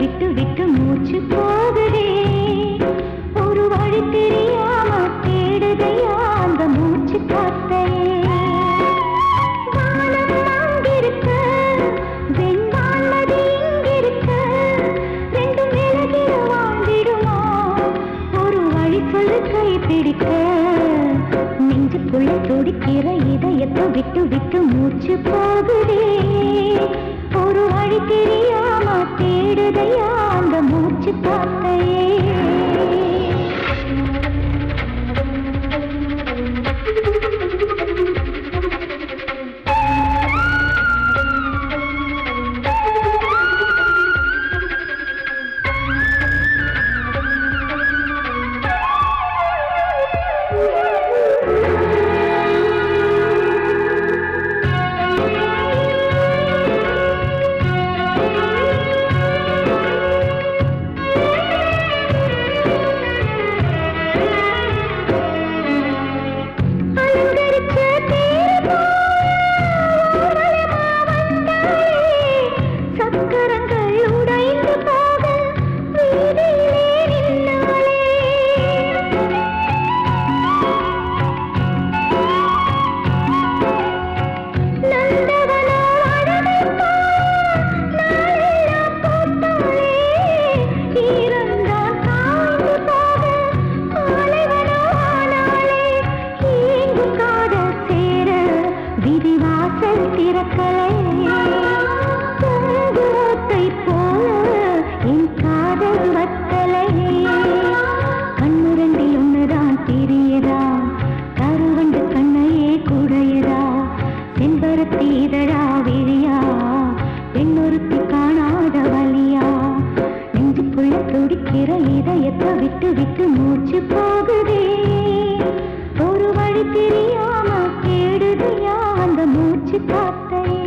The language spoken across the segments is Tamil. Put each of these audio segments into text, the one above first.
விட்டு விட்டு மூச்சு போகுதே ஒரு வழி தெரியாம தேடுதையா அந்த மூச்சு காத்தையே வானம் அங்கிருக்க வெண்வானது இங்கிருக்க ரெண்டும் விலகிட வாழ்ந்திடுமா ஒரு வழி சொல்லு கை பிடிக்க நெஞ்சுக்குள்ள துடிக்கிற இதயத்தை விட்டு விட்டு மூச்சு போகுதே ஒரு வழி தெரியாம தேடுதையா அந்த மூச்சு காத்தையே விட்டு விட்டு மூச்சு போகுதே ஒரு வழி தெரியாம தேடுதையா அந்த மூச்சு காத்தையே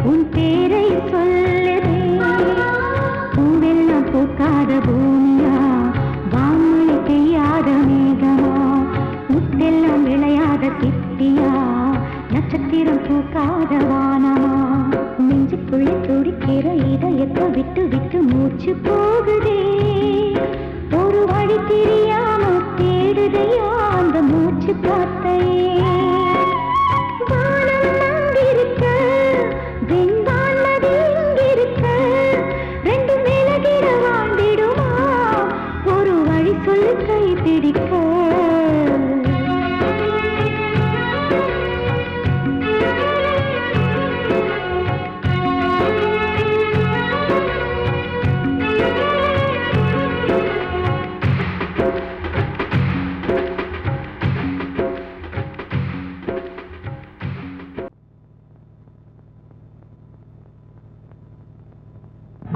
உன் பேரை சொல்லுதே பூவெல்லாம் பூக்காத பூமியா வான்மழை பெய்யாத மேகமா முத்தெல்லாம் விளையாத சிப்பியா நட்சத்திரம் பூக்காத வானமா நெஞ்சுக்குள்ளே துடிக்கிற இதயத்தை விட்டு விட்டு மூச்சு போகுதே ஒரு வழி தெரியாம தேடுதையா அந்த மூச்சு காத்தையே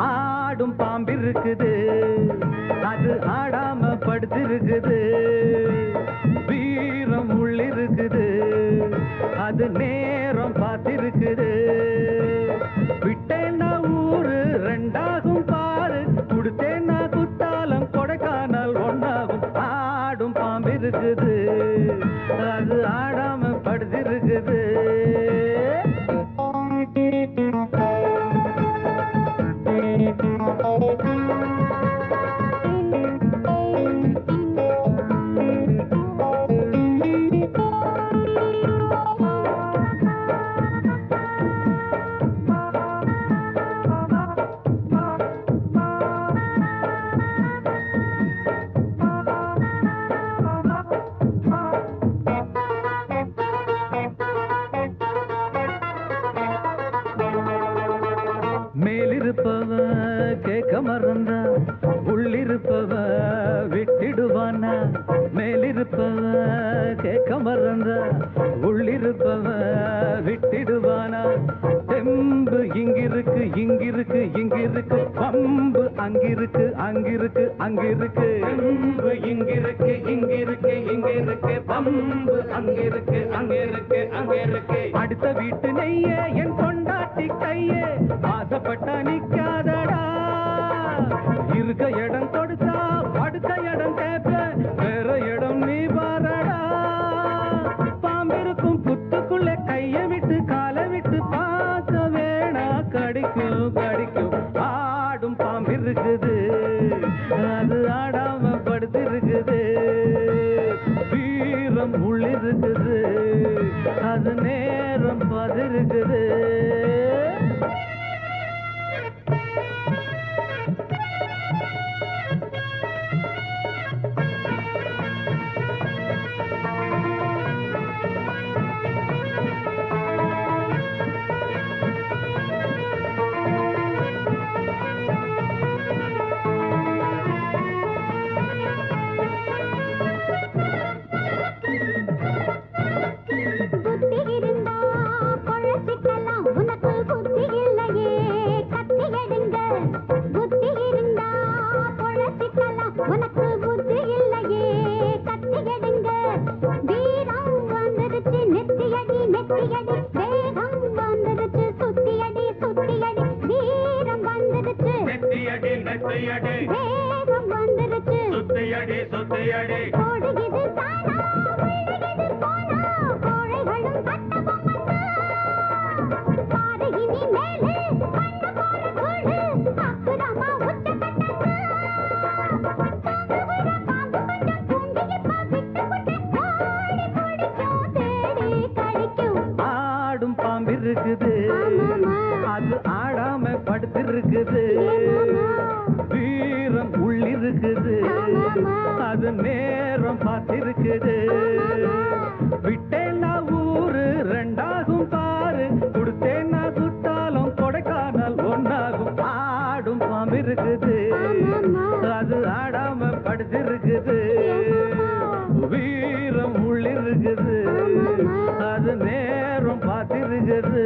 ஆடும் பாம்பிருக்குது அது ஆடாம படுத்திருக்குது வீரம் உள்ளிருக்குது அது நேரம் பார்த்திருக்குது விட்டேன்னா ஊரு ரெண்டாகும் பாரு கொடுத்தேன்னா குத்தாலம் கொடைக்கானல் ஒன்னாகும் ஆடும் பாம்பிருக்குது அது ஆடாம படுத்திருக்குது கேட்பவ கேட்க மறந்தா உள்ளிருப்பவ விட்டிடுவானா தெம்பு இங்கிருக்கு இங்கிருக்கு இங்கிருக்கு பம்பு அங்கிருக்கு அங்கிருக்கு அங்கிருக்கு தெம்பு இங்கிருக்கு இங்கிருக்கு இங்கிருக்கு பம்பு அங்கிருக்கு அங்கிருக்கு அங்கிருக்கு அடுத்த வீட்டு நெய்யே என் கொண்டாட்டி கையே ஆசைப்பட்டா நிக்காதடா இருக்க இடம் கொடுத்தா படுக்க இடம் கேட்ப வேற இடம் நீ பாரடா பாம்பிருக்கும் புத்துக்குள்ள கைய விட்டு காலை விட்டு பார்க்க வேணா கடிக்கும் கடிக்கும் ஆடும் பாம்பிருக்குது அது ஆடாம படுத்திருக்குது வீரம் உள்ளிருக்குது அது நேரம் பதிருக்குது ஆடும் பாம்பிருக்குது அது ஆடாம படுத்திருக்குது வீரம் உள்ளிருக்குது அது நேரம் பார்த்திருக்குது விட்டேன்னா ஊரு ரெண்டாகும் பாரு கொடுத்தேன்னா குத்தாலும் கொடைக்கானல் ஒன்னாகும் ஆடும் பாம்பிருக்குது அது ஆடாம படுத்திருக்குது வீரம் உள்ளிருக்குது அது நேரம் பார்த்திருக்குது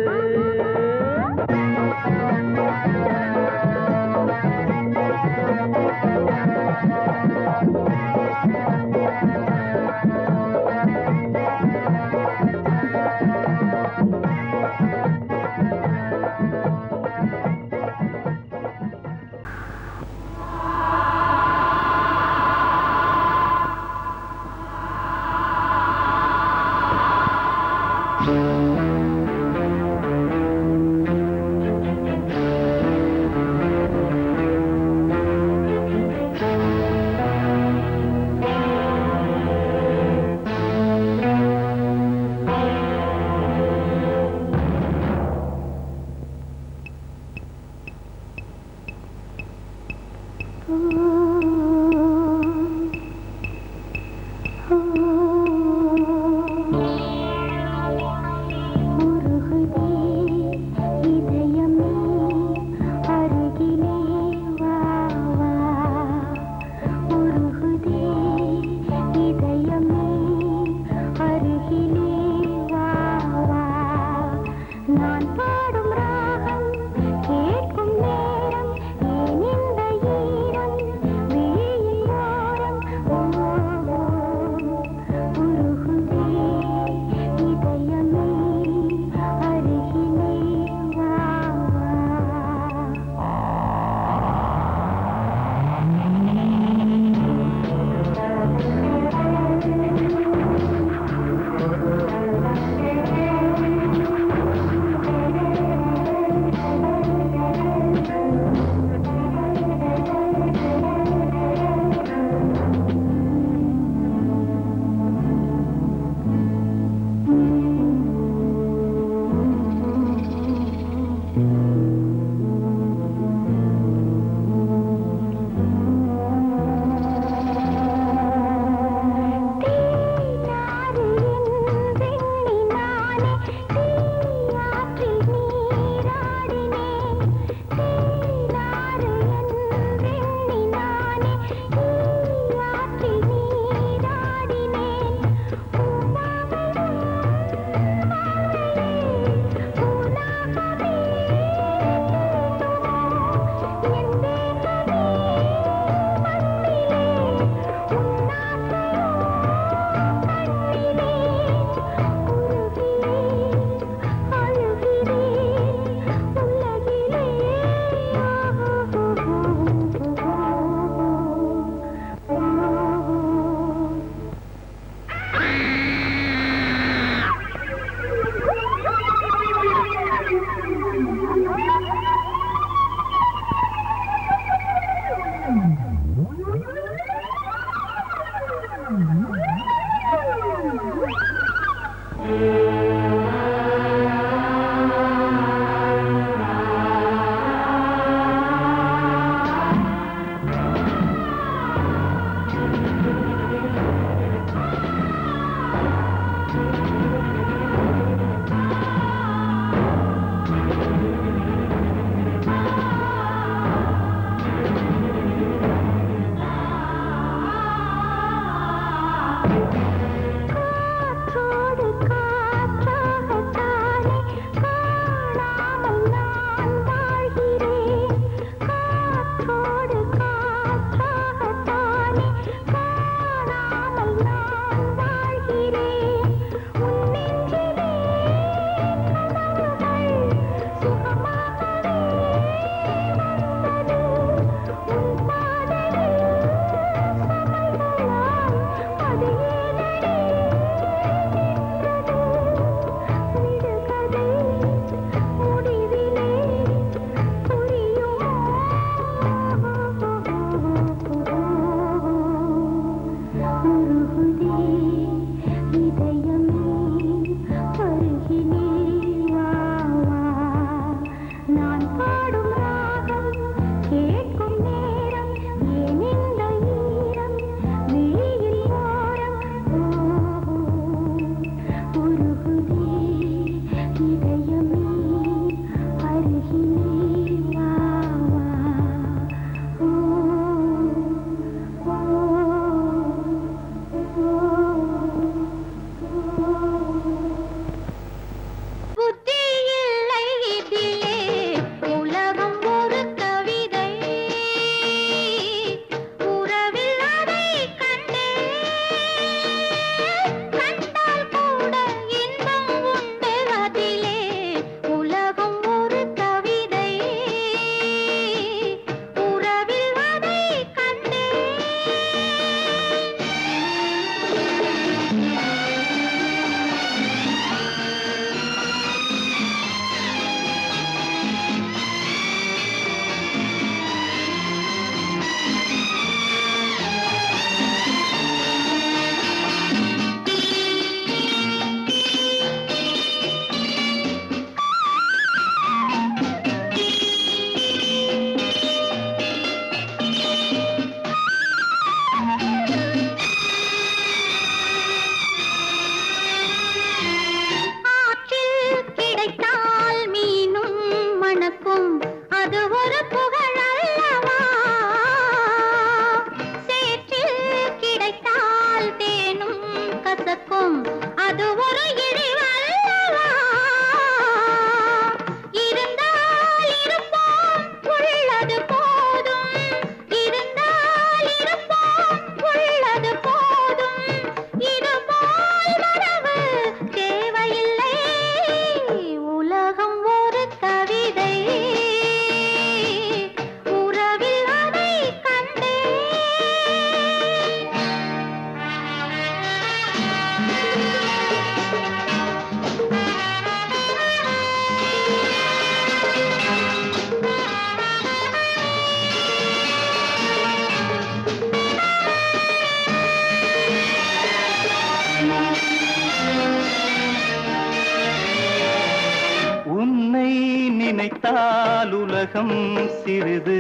நினைத்தால் உலகம் சிறிது,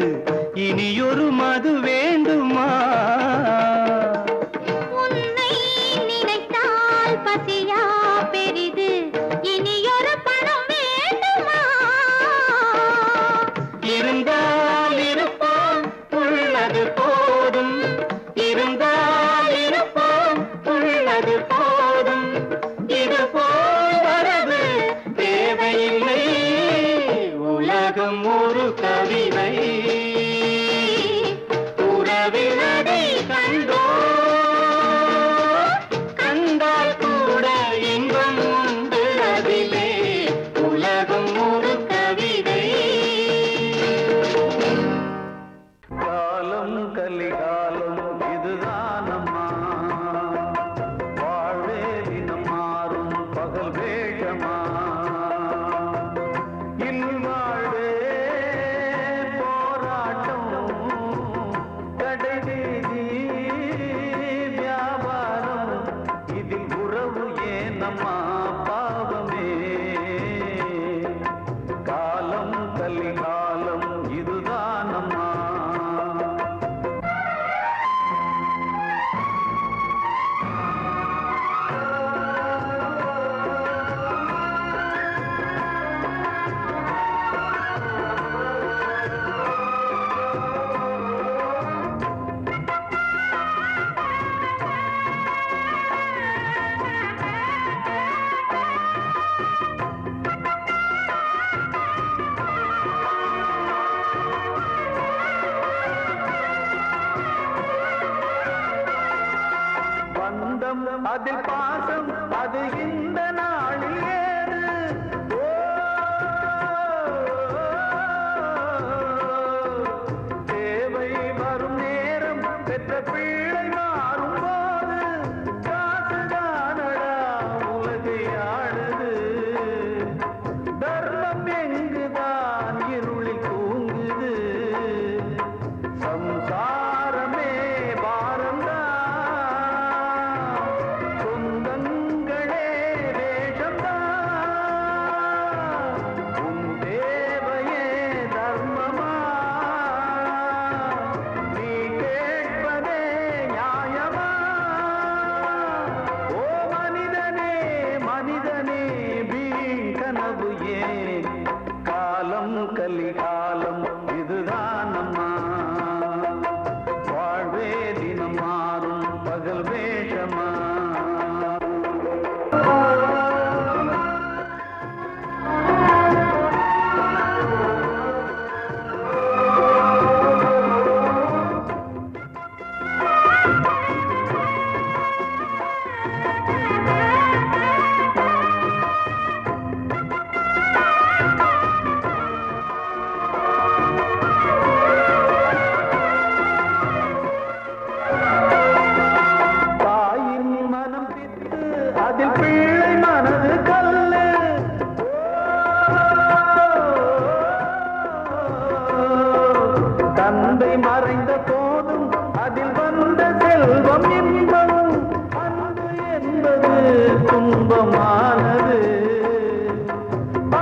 இனியொரு மது வேண்டுமா? உன்னை நினைத்தால் பசியா பெரிது, இனியொரு பணம் வேண்டுமா? இருந்தால் இருப்போம் உள்ளது போதும், இருந்தால் இருப்போம் உள்ளது போதும், இது போல் வரது தேவையில்லை, உலகம் ஒரு கவிதை, உறவினதை கண்டோ கண்டால் கூட இன்பம் உண்டு அதிலே, உலகம் ஒரு கவிதை. காலம் கலிகாலம் இதுதானம்மா, வாழ்வே தினம் மாறும் பகல் வேஷமா, இல்வாழ்வே போராட்டம், கடைவீதி வியாபாரம், இதில் உறவு ஏனம்மா பாவமே, காலம் கலிகாலம் இதுதானம்மா. பந்தம் அதில் பாசம் அது இந்த நாளில் ஏது, தேவை வரும் நேரம் பெற்ற பிள்ளை மாறும் போது, காசுதானடா உலகை ஆடுது, தர்மம் எங்குதான் இருளில் தூங்குது, சம்சாரமே பாரம்தான், சொந்தங்களே வேஷம்தான், உன் தேவையே தர்மமா, நீ கேட்பதே நியாயமா, ஓ மனிதனே மனிதனே வீண் கனவு ஏன், காலம் கலிகாலம் இதுதானம்மா, வாழ்வே தினம் மாறும் பகல் வேஷமா. தாயின் மனம் பித்து அதில் பிள்ளை மனது கல்லு, தந்தை மறைந்த போதும் அதில் வந்த செல்வம் இன்பம், அன்பு என்பது துன்பமானது,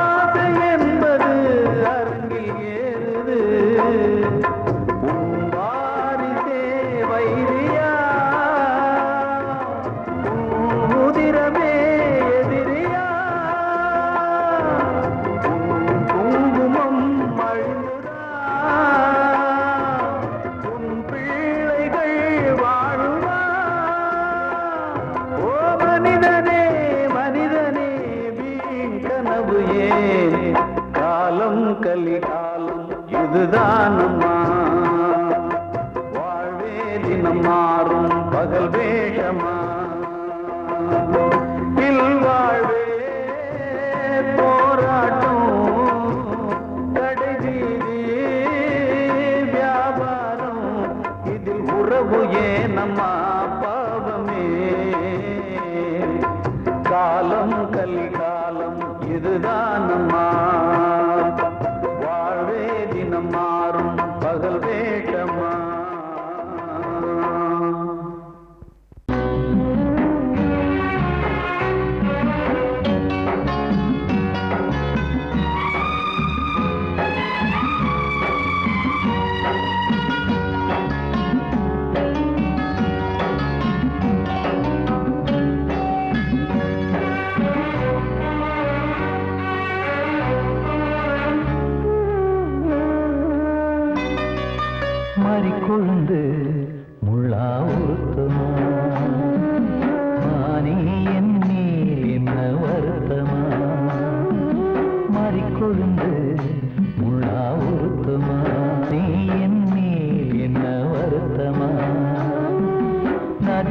ஆசை என்பது அரங்கில் ஏறுது, உன் வாரிசே வைரியா, உன் உதிரமே எதிரியா, உன் குங்குமம் அழுதா, உன் பிள்ளைகள் வாழுமா, ஓ மனிதனே மனிதனே வீண் கனவு ஏன், காலம் கலிகாலம் இதுதானம்மா, வாழ்வே தினம் மாறும் பகல் வேஷமா, இல்வாழ்வே போராட்டம், கடைவீதி வியாபாரம், இதில் உறவு ஏனம்மா பாவமே, காலம் கலிகாலம் இதுதானம்மா, வாழ்வே தினம் மாறும் பகல் வேஷமா.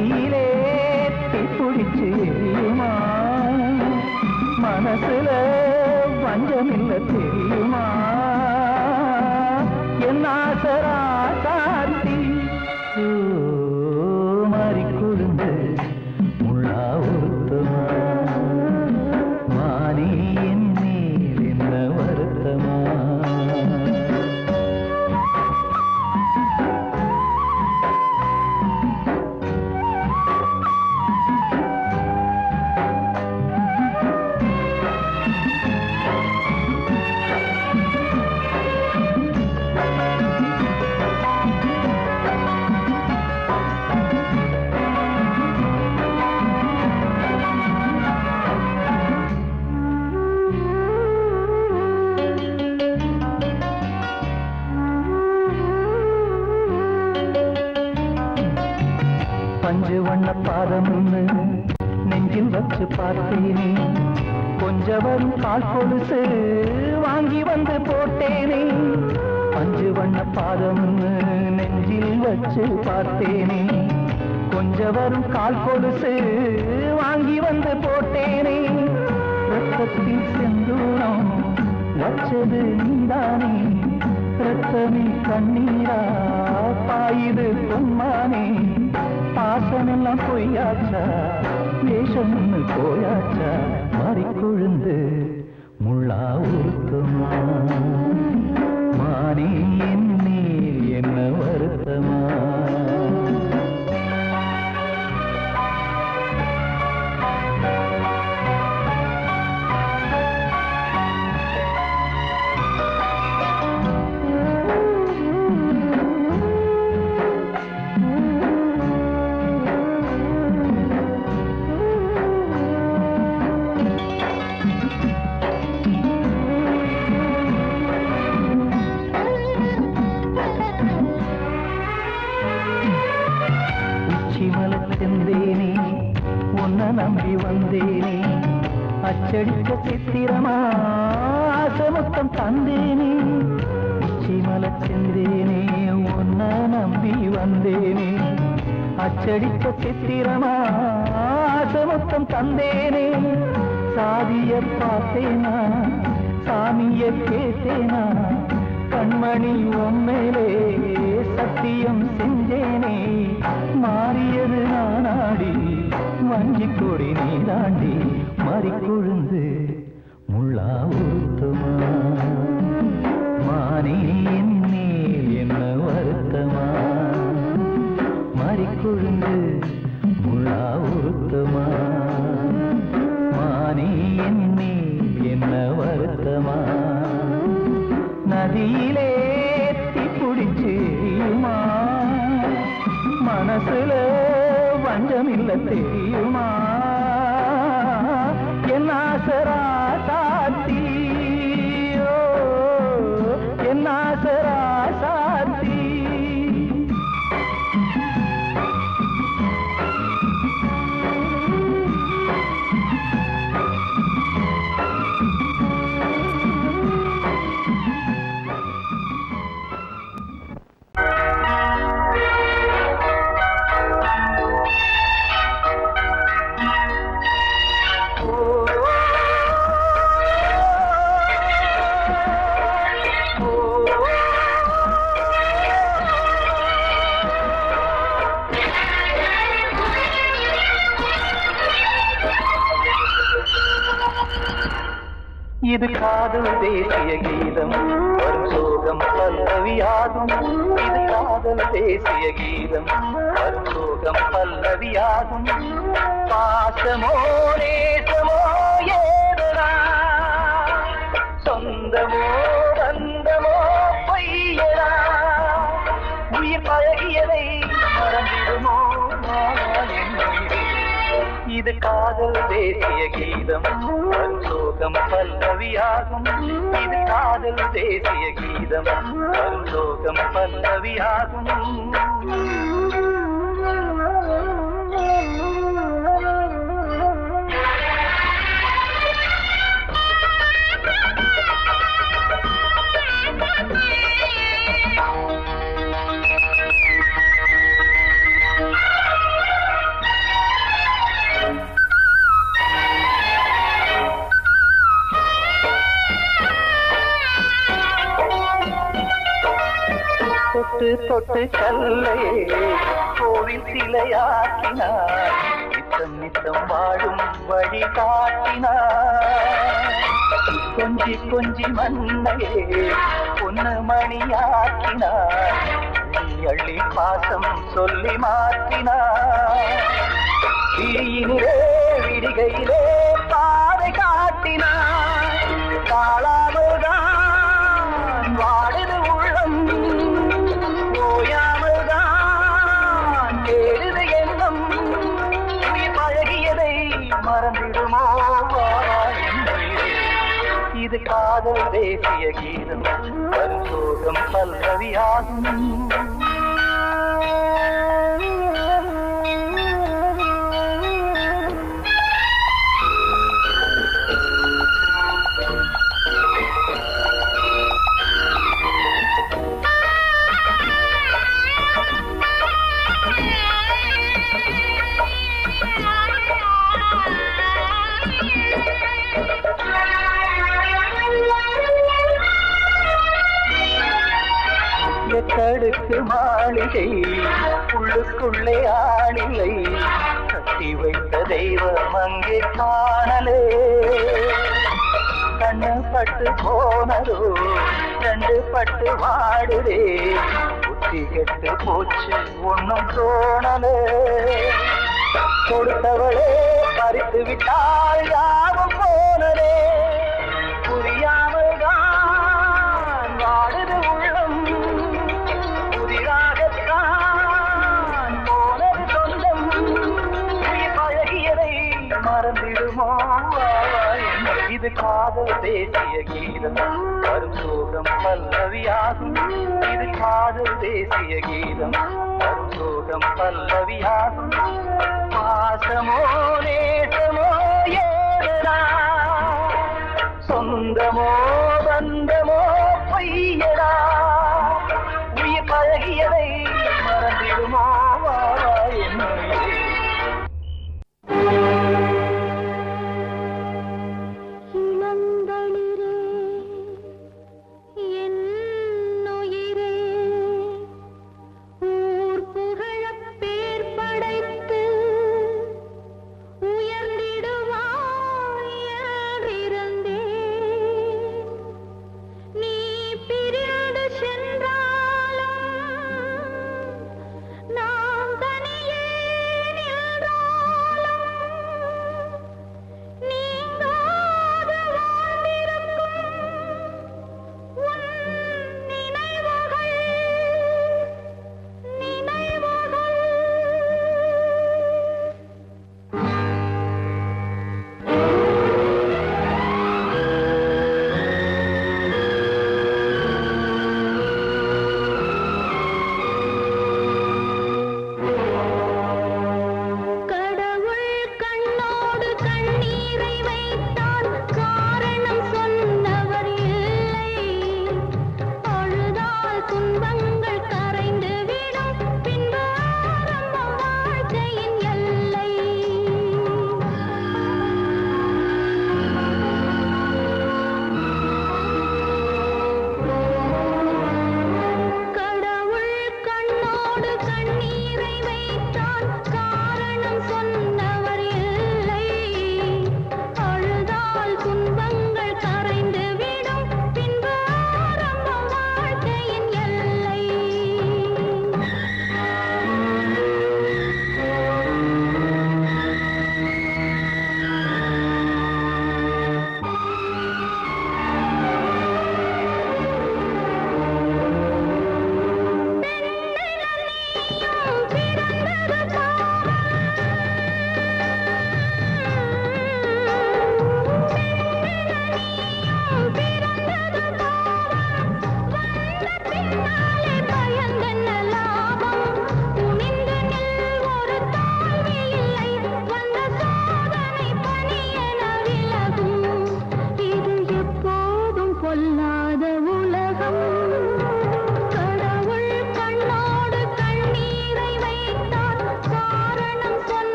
நதியிலே தீப்பிடிச்சு எரியுமா மனசுல வஞ்சமில்ல தெரியுமா என் ஆசரா சாத்தி மாறி கொழுந்து முள்ளா ஒருத்தமா மாறி என் மேல் என்ன வருத்தமா பஞ்சு வண்ண பாதம்னு நெஞ்சில் வச்சு பார்த்தேனே கொஞ்சம் வரும் கால் கொலுசு வாங்கி வந்து போட்டேனே பஞ்சு வண்ண பாதம்னு நெஞ்சில் வச்சு பார்த்தேனே கொஞ்சம் வரும் கால் கொலுசு வாங்கி வந்து போட்டேனே ரத்தத்தில் செந்தூரம் வச்சது நீதானே ரத்தமே கண்ணீரா பாயுது பொன்மானே பாசமெல்லாம் பொய்யாச்சா வேஷம்னு போயாச்சா மாறி கொழுந்து முள்ளா உருத்தமா மாறி என் மேல் என்ன வருத்தமா செந்தேனே உன்னை நம்பி வந்தேனே அச்சடிக்க சித்திரமா ஆசமுத்தம் தந்தேனே உச்சிமல செந்தேனே உன்னை நம்பி வந்தேனே அச்சடிக்க சித்திரமா ஆசமுத்தம் தந்தேனே சாதிய பார்த்தேனா சாமிய கேட்டேனா கண்மணி உம்மேலே சத்தியம் செஞ்சேனே மாறியது நானாடி வஞ்சி கொடி நீ தாண்டி மாறி கொழுந்து முள்ளா உருத்தமா மாறி என் மேல் என்ன வருத்தமா மாறி கொழுந்து முள்ளா உருத்தமா மாறி என் மேல் என்ன வருத்தமா நதியிலே தீப்பிடிச்சு எரியுமா மனசுல வஞ்சமில்ல தெரியுமா என் ஆசரா சாத்தி என் ஆசரா சாத்தி இது காதல் தேசிய கீதம் வரும் சோகம் பல்லவியாகும் இது காதல் தேசிய கீதம் வரும் சோகம் பல்லவியாகும் பாசமோ நேசமோ ஏதனா சொந்தமோ பந்தமோ பொய்யனா உயிர் பழகியதை மறந்திடுமோ இது காதல் தேசிய கீதம் வரும் சோகம் பல்லவியாகும் இது காதல் தேசிய கீதம் வரும் சோகம் பல்லவியாகும் தொட்டு கல்லையே கோவில் சிலையாக்கினார் நித்தம் நித்தம் வாழும் வழி காட்டினார் கொஞ்சி கொஞ்சி மண்ணையே பொன்னு மணியாக்கினார் அள்ளி பாசம் சொல்லி மாற்றினார் தீயினிலே விடிகையிலே பாதை காட்டினார் காளாமல்தான் வாடுது உள்ளம் ஓயாமல்தான் கேடுது எண்ணம் உயிர் பழகியதை மறந்திடுமோ இது காதல் தேசிய கீதம் பரிசோகம் பல்லவியாகும் தடுக்கு மாளிகை உள்ளுக்குள்ளே ஆளில்லை கட்டி வைத்த தெய்வம் அங்கே காணலே கண்ணு பட்டு போனதோ ரெண்டு பட்டு வாடுதே புத்தி கெட்டு போச்சு ஒன்னும் தோணலே கொடுத்தவளே பறித்து விட்டால் யாவும் போனதே புரியாமல் தான் வாடுது உள்ளம் மறந்திடுமோ இது காதல் தேசிய கீதம் பரிசோகம் பல்லவியாகும் இது காதல் தேசிய கீதம் பரிசோகம் பல்லவியாகும் பாசமோ நேசமோ ஏதா சொந்தமோ